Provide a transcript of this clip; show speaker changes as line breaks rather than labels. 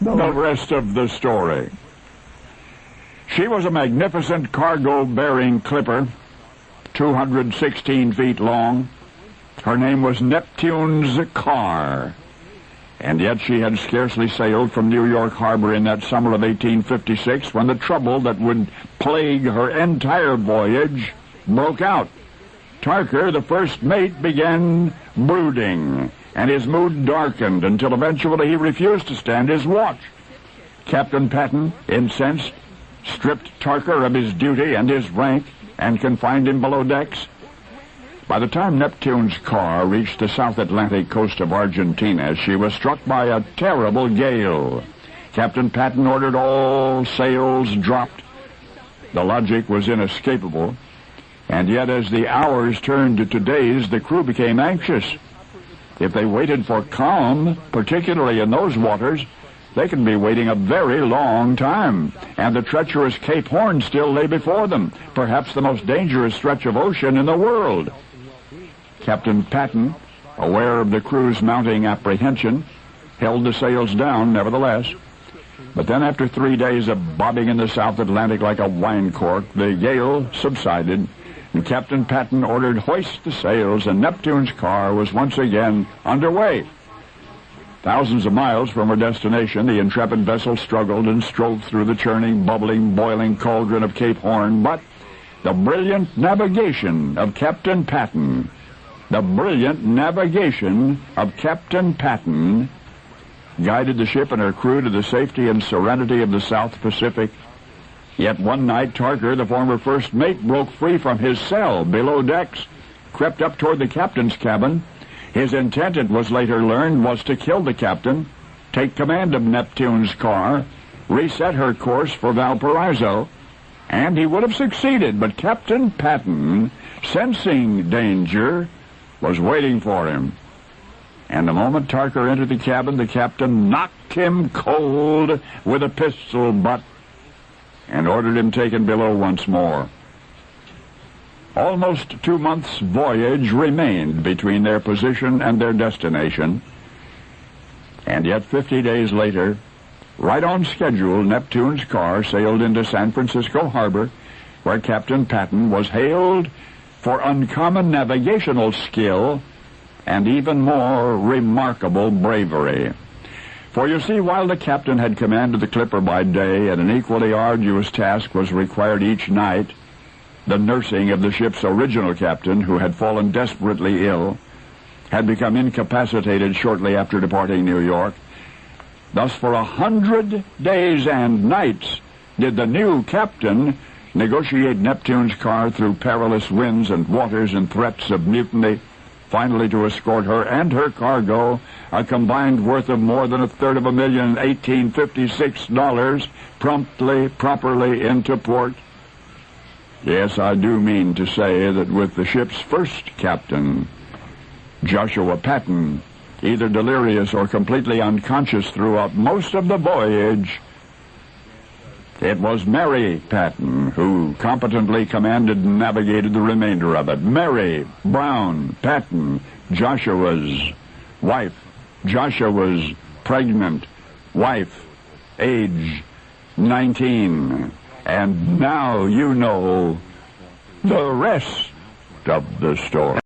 the rest of the story. She was a magnificent cargo-bearing clipper, 216 feet long. Her name was Neptune's Car, and yet she had scarcely sailed from New York Harbor in that summer of 1856 when the trouble that would plague her entire voyage broke out. Tarker, the first mate, began brooding, and his mood darkened until eventually he refused to stand his watch. Captain Patten, incensed, stripped Tarker of his duty and his rank and confined him below decks. By the time Neptune's Car reached the South Atlantic coast of Argentina, she was struck by a terrible gale. Captain Patten ordered all sails dropped. The logic was inescapable, and yet as the hours turned to days, the crew became anxious. If they waited for calm, particularly in those waters, they could be waiting a very long time, and the treacherous Cape Horn still lay before them, perhaps the most dangerous stretch of ocean in the world. Captain Patten, aware of the crew's mounting apprehension, held the sails down nevertheless. But then after 3 days of bobbing in the South Atlantic like a wine cork, the gale subsided, and Captain Patten ordered hoist the sails, and Neptune's Car was once again underway. Thousands of miles from her destination, the intrepid vessel struggled and strove through the churning, bubbling, boiling cauldron of Cape Horn, but the brilliant navigation of Captain Patten guided the ship and her crew to the safety and serenity of the South Pacific. Yet one night, Tarker, the former first mate, broke free from his cell below decks, crept up toward the captain's cabin. His intent, it was later learned, was to kill the captain, take command of Neptune's Car, reset her course for Valparaiso, and he would have succeeded, but Captain Patten, sensing danger, was waiting for him. And the moment Tarker entered the cabin, the captain knocked him cold with a pistol butt and ordered him taken below once more. Almost 2 months' voyage remained between their position and their destination, and yet 50 days later, right on schedule, Neptune's Car sailed into San Francisco Harbor, where Captain Patten was hailed for uncommon navigational skill and even more remarkable bravery. For you see, while the captain had command of the clipper by day, and an equally arduous task was required each night, the nursing of the ship's original captain, who had fallen desperately ill, had become incapacitated shortly after departing New York. Thus for 100 days and nights did the new captain negotiate Neptune's Car through perilous winds and waters and threats of mutiny, finally to escort her and her cargo, a combined worth of more than $250,018.56, properly into port. Yes, I do mean to say that with the ship's first captain, Joshua Patten, either delirious or completely unconscious throughout most of the voyage, it was Mary Patten who competently commanded and navigated the remainder of it. Mary Brown Patten, Joshua's wife. Joshua's pregnant wife, age 19. And now you know the rest of the story.